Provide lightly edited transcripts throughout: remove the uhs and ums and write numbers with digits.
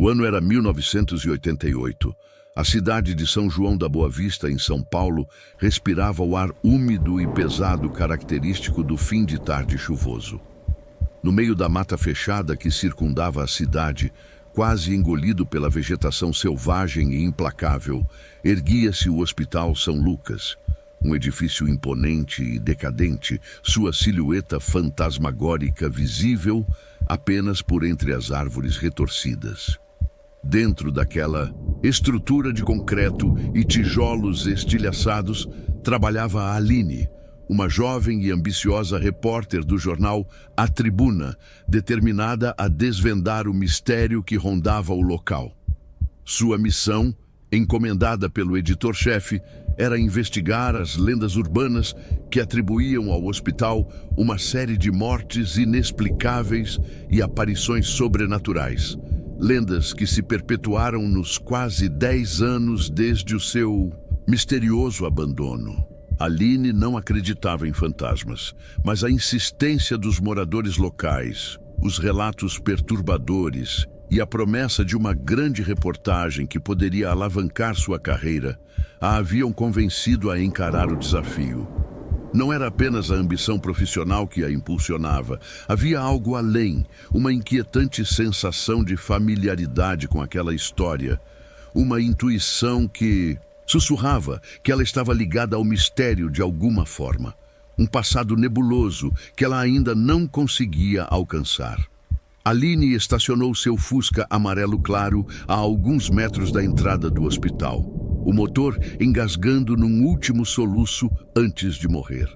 O ano era 1988. A cidade de São João da Boa Vista, em São Paulo, respirava o ar úmido e pesado característico do fim de tarde chuvoso. No meio da mata fechada que circundava a cidade, quase engolido pela vegetação selvagem e implacável, erguia-se o Hospital São Lucas, um edifício imponente e decadente, sua silhueta fantasmagórica visível apenas por entre as árvores retorcidas. Dentro daquela estrutura de concreto e tijolos estilhaçados, trabalhava a Aline, uma jovem e ambiciosa repórter do jornal A Tribuna, determinada a desvendar o mistério que rondava o local. Sua missão, encomendada pelo editor-chefe, era investigar as lendas urbanas que atribuíam ao hospital uma série de mortes inexplicáveis e aparições sobrenaturais. Lendas que se perpetuaram nos quase 10 anos desde o seu misterioso abandono. Aline não acreditava em fantasmas, mas a insistência dos moradores locais, os relatos perturbadores e a promessa de uma grande reportagem que poderia alavancar sua carreira a haviam convencido a encarar o desafio. Não era apenas a ambição profissional que a impulsionava. Havia algo além, uma inquietante sensação de familiaridade com aquela história. Uma intuição que sussurrava que ela estava ligada ao mistério de alguma forma. Um passado nebuloso que ela ainda não conseguia alcançar. Aline estacionou seu Fusca amarelo claro a alguns metros da entrada do hospital, o motor engasgando num último soluço antes de morrer.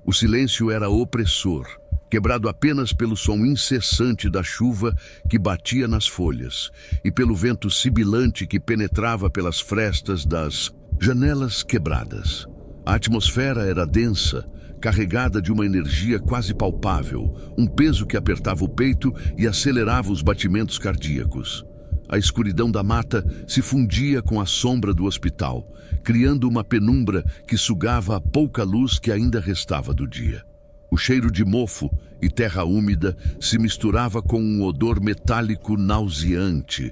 O silêncio era opressor, quebrado apenas pelo som incessante da chuva que batia nas folhas e pelo vento sibilante que penetrava pelas frestas das janelas quebradas. A atmosfera era densa, carregada de uma energia quase palpável, um peso que apertava o peito e acelerava os batimentos cardíacos. A escuridão da mata se fundia com a sombra do hospital, criando uma penumbra que sugava a pouca luz que ainda restava do dia. O cheiro de mofo e terra úmida se misturava com um odor metálico nauseante,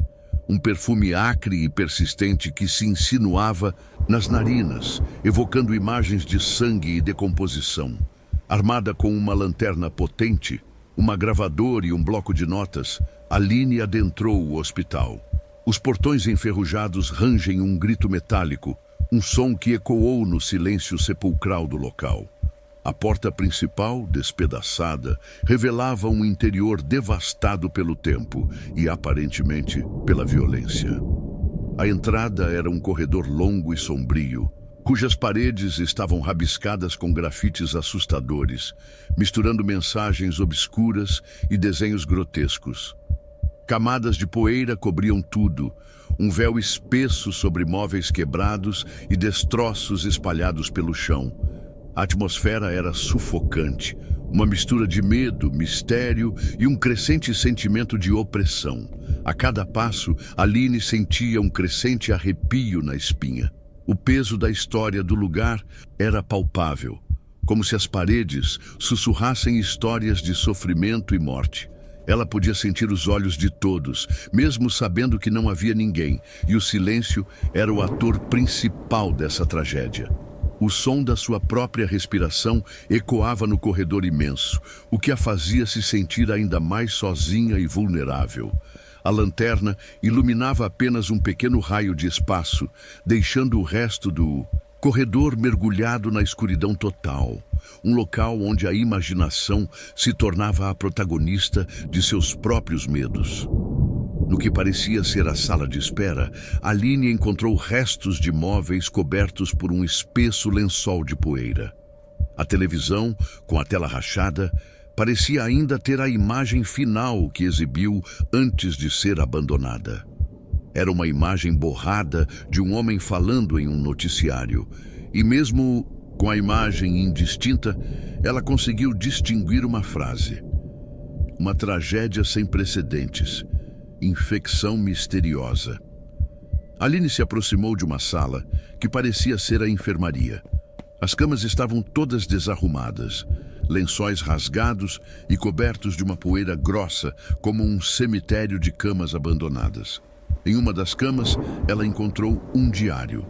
um perfume acre e persistente que se insinuava nas narinas, evocando imagens de sangue e decomposição. Armada com uma lanterna potente, uma gravadora e um bloco de notas, Aline adentrou o hospital. Os portões enferrujados rangem um grito metálico, um som que ecoou no silêncio sepulcral do local. A porta principal, despedaçada, revelava um interior devastado pelo tempo e, aparentemente, pela violência. A entrada era um corredor longo e sombrio, cujas paredes estavam rabiscadas com grafites assustadores, misturando mensagens obscuras e desenhos grotescos. Camadas de poeira cobriam tudo, um véu espesso sobre móveis quebrados e destroços espalhados pelo chão. A atmosfera era sufocante, uma mistura de medo, mistério e um crescente sentimento de opressão. A cada passo, Aline sentia um crescente arrepio na espinha. O peso da história do lugar era palpável, como se as paredes sussurrassem histórias de sofrimento e morte. Ela podia sentir os olhos de todos, mesmo sabendo que não havia ninguém, e o silêncio era o ator principal dessa tragédia. O som da sua própria respiração ecoava no corredor imenso, o que a fazia se sentir ainda mais sozinha e vulnerável. A lanterna iluminava apenas um pequeno raio de espaço, deixando o resto do corredor mergulhado na escuridão total. Um local onde a imaginação se tornava a protagonista de seus próprios medos. No que parecia ser a sala de espera, Aline encontrou restos de móveis cobertos por um espesso lençol de poeira. A televisão, com a tela rachada, parecia ainda ter a imagem final que exibiu antes de ser abandonada. Era uma imagem borrada de um homem falando em um noticiário, e mesmo com a imagem indistinta, ela conseguiu distinguir uma frase. Uma tragédia sem precedentes. Infecção misteriosa. Aline se aproximou de uma sala que parecia ser a enfermaria. As camas estavam todas desarrumadas. lençóis rasgados e cobertos de uma poeira grossa, como um cemitério de camas abandonadas. Em uma das camas, ela encontrou um diário.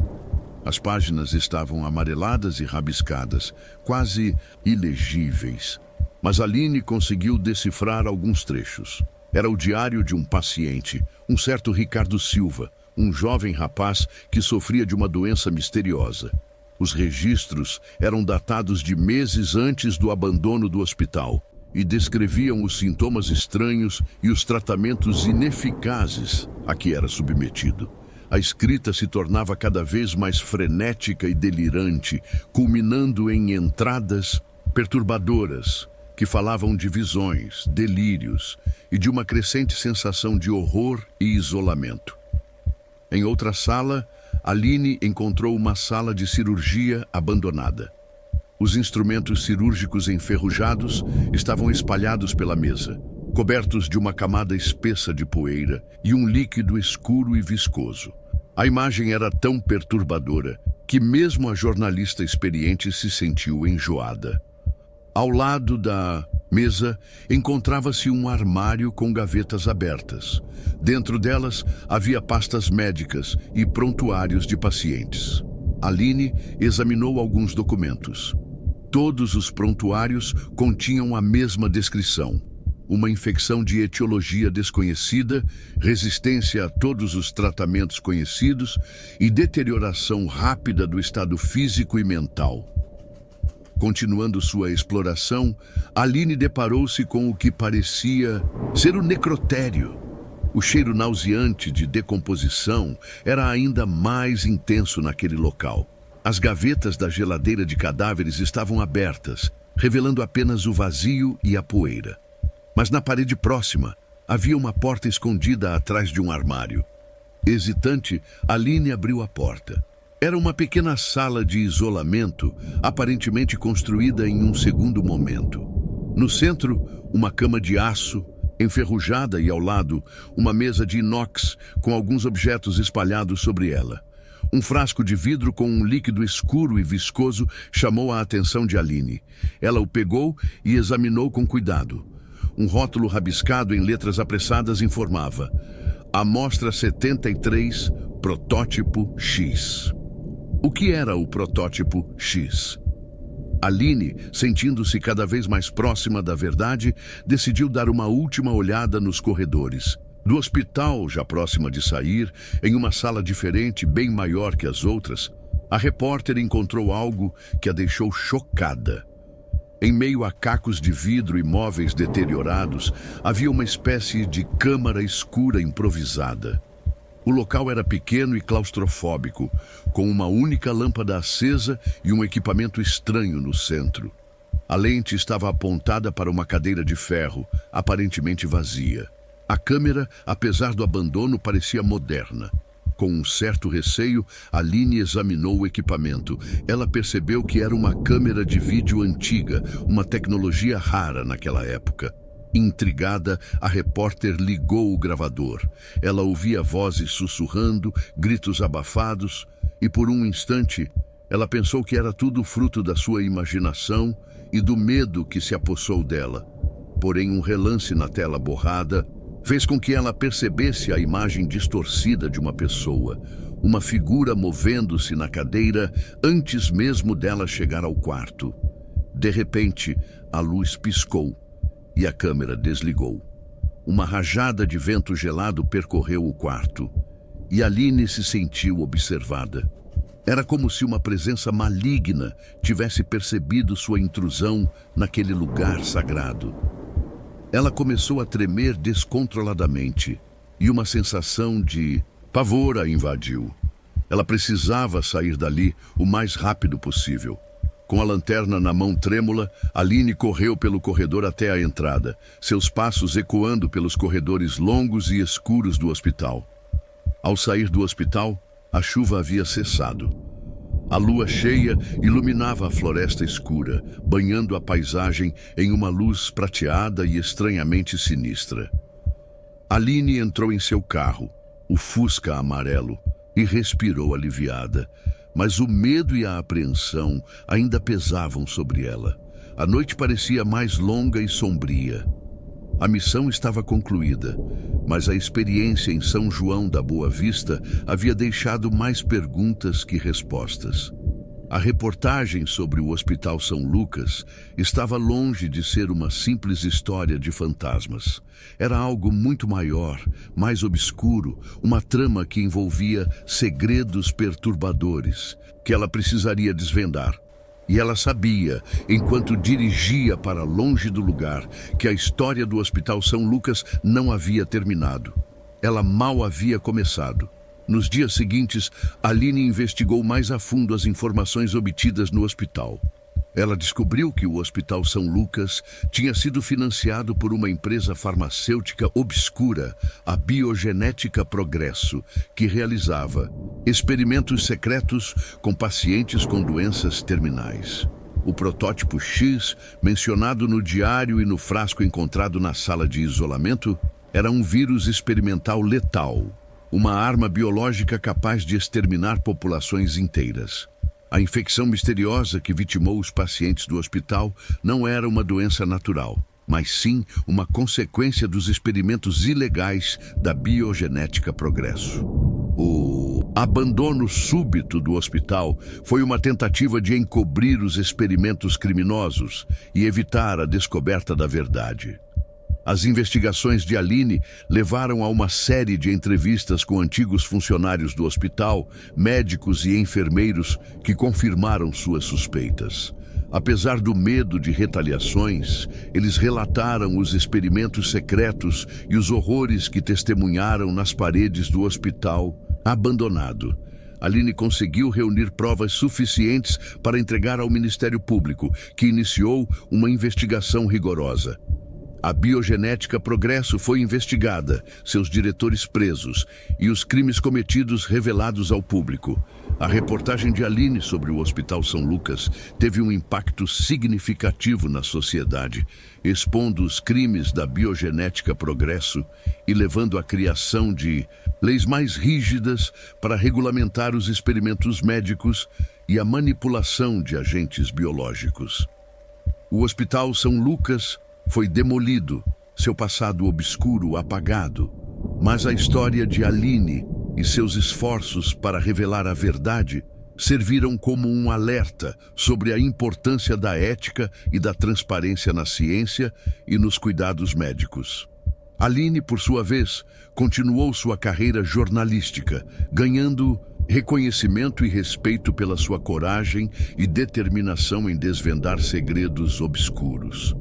As páginas estavam amareladas e rabiscadas, quase ilegíveis. Mas Aline conseguiu decifrar alguns trechos. Era o diário de um paciente, um certo Ricardo Silva, um jovem rapaz que sofria de uma doença misteriosa. Os registros eram datados de meses antes do abandono do hospital e descreviam os sintomas estranhos e os tratamentos ineficazes a que era submetido. A escrita se tornava cada vez mais frenética e delirante, culminando em entradas perturbadoras que falavam de visões, delírios e de uma crescente sensação de horror e isolamento. Em outra sala, Aline encontrou uma sala de cirurgia abandonada. Os instrumentos cirúrgicos enferrujados estavam espalhados pela mesa, cobertos de uma camada espessa de poeira e um líquido escuro e viscoso. A imagem era tão perturbadora que mesmo a jornalista experiente se sentiu enjoada. Ao lado da mesa encontrava-se um armário com gavetas abertas. Dentro delas havia pastas médicas e prontuários de pacientes. Aline examinou alguns documentos. Todos os prontuários continham a mesma descrição: uma infecção de etiologia desconhecida, resistência a todos os tratamentos conhecidos e deterioração rápida do estado físico e mental. Continuando sua exploração, Aline deparou-se com o que parecia ser o necrotério. O cheiro nauseante de decomposição era ainda mais intenso naquele local. As gavetas da geladeira de cadáveres estavam abertas, revelando apenas o vazio e a poeira. Mas na parede próxima, havia uma porta escondida atrás de um armário. Hesitante, Aline abriu a porta. Era uma pequena sala de isolamento, aparentemente construída em um segundo momento. No centro, uma cama de aço, enferrujada, e ao lado, uma mesa de inox com alguns objetos espalhados sobre ela. Um frasco de vidro com um líquido escuro e viscoso chamou a atenção de Aline. Ela o pegou e examinou com cuidado. Um rótulo rabiscado em letras apressadas informava: Amostra 73, Protótipo X. O que era o protótipo X? Aline, sentindo-se cada vez mais próxima da verdade, decidiu dar uma última olhada nos corredores. Do hospital, já próxima de sair, em uma sala diferente, bem maior que as outras, a repórter encontrou algo que a deixou chocada. Em meio a cacos de vidro e móveis deteriorados, havia uma espécie de câmara escura improvisada. O local era pequeno e claustrofóbico, com uma única lâmpada acesa e um equipamento estranho no centro. A lente estava apontada para uma cadeira de ferro, aparentemente vazia. A câmera, apesar do abandono, parecia moderna. Com um certo receio, Aline examinou o equipamento. Ela percebeu que era uma câmera de vídeo antiga, uma tecnologia rara naquela época. Intrigada, a repórter ligou o gravador. Ela ouvia vozes sussurrando, gritos abafados, e por um instante, ela pensou que era tudo fruto da sua imaginação e do medo que se apossou dela. Porém, um relance na tela borrada fez com que ela percebesse a imagem distorcida de uma pessoa, uma figura movendo-se na cadeira antes mesmo dela chegar ao quarto. De repente, a luz piscou e a câmera desligou. Uma rajada de vento gelado percorreu o quarto e Aline se sentiu observada. Era como se uma presença maligna tivesse percebido sua intrusão naquele lugar sagrado. Ela começou a tremer descontroladamente e uma sensação de pavor a invadiu. Ela precisava sair dali o mais rápido possível. Com a lanterna na mão trêmula, Aline correu pelo corredor até a entrada, seus passos ecoando pelos corredores longos e escuros do hospital. Ao sair do hospital, a chuva havia cessado. A lua cheia iluminava a floresta escura, banhando a paisagem em uma luz prateada e estranhamente sinistra. Aline entrou em seu carro, o Fusca amarelo, e respirou aliviada. Mas o medo e a apreensão ainda pesavam sobre ela. A noite parecia mais longa e sombria. A missão estava concluída, mas a experiência em São João da Boa Vista havia deixado mais perguntas que respostas. A reportagem sobre o Hospital São Lucas estava longe de ser uma simples história de fantasmas. Era algo muito maior, mais obscuro, uma trama que envolvia segredos perturbadores, que ela precisaria desvendar. E ela sabia, enquanto dirigia para longe do lugar, que a história do Hospital São Lucas não havia terminado. Ela mal havia começado. Nos dias seguintes, Aline investigou mais a fundo as informações obtidas no hospital. Ela descobriu que o Hospital São Lucas tinha sido financiado por uma empresa farmacêutica obscura, a Biogenética Progresso, que realizava experimentos secretos com pacientes com doenças terminais. O protótipo X, mencionado no diário e no frasco encontrado na sala de isolamento, era um vírus experimental letal, uma arma biológica capaz de exterminar populações inteiras. A infecção misteriosa que vitimou os pacientes do hospital não era uma doença natural, mas sim uma consequência dos experimentos ilegais da Biogenética Progresso. O abandono súbito do hospital foi uma tentativa de encobrir os experimentos criminosos e evitar a descoberta da verdade. As investigações de Aline levaram a uma série de entrevistas com antigos funcionários do hospital, médicos e enfermeiros que confirmaram suas suspeitas. Apesar do medo de retaliações, eles relataram os experimentos secretos e os horrores que testemunharam nas paredes do hospital abandonado. Aline conseguiu reunir provas suficientes para entregar ao Ministério Público, que iniciou uma investigação rigorosa. A Biogenética Progresso foi investigada, seus diretores presos e os crimes cometidos revelados ao público. A reportagem de Aline sobre o Hospital São Lucas teve um impacto significativo na sociedade, expondo os crimes da Biogenética Progresso e levando à criação de leis mais rígidas para regulamentar os experimentos médicos e a manipulação de agentes biológicos. O Hospital São Lucas foi demolido, seu passado obscuro apagado, mas a história de Aline e seus esforços para revelar a verdade serviram como um alerta sobre a importância da ética e da transparência na ciência e nos cuidados médicos. Aline, por sua vez, continuou sua carreira jornalística, ganhando reconhecimento e respeito pela sua coragem e determinação em desvendar segredos obscuros.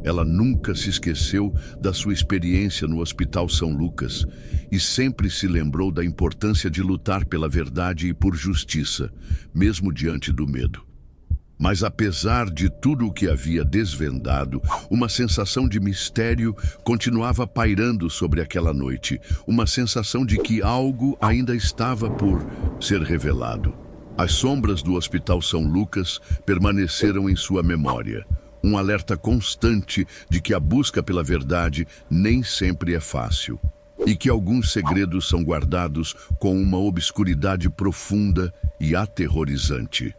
Ela nunca se esqueceu da sua experiência no Hospital São Lucas e sempre se lembrou da importância de lutar pela verdade e por justiça, mesmo diante do medo. Mas apesar de tudo o que havia desvendado, uma sensação de mistério continuava pairando sobre aquela noite, uma sensação de que algo ainda estava por ser revelado. As sombras do Hospital São Lucas permaneceram em sua memória. Um alerta constante de que a busca pela verdade nem sempre é fácil e que alguns segredos são guardados com uma obscuridade profunda e aterrorizante.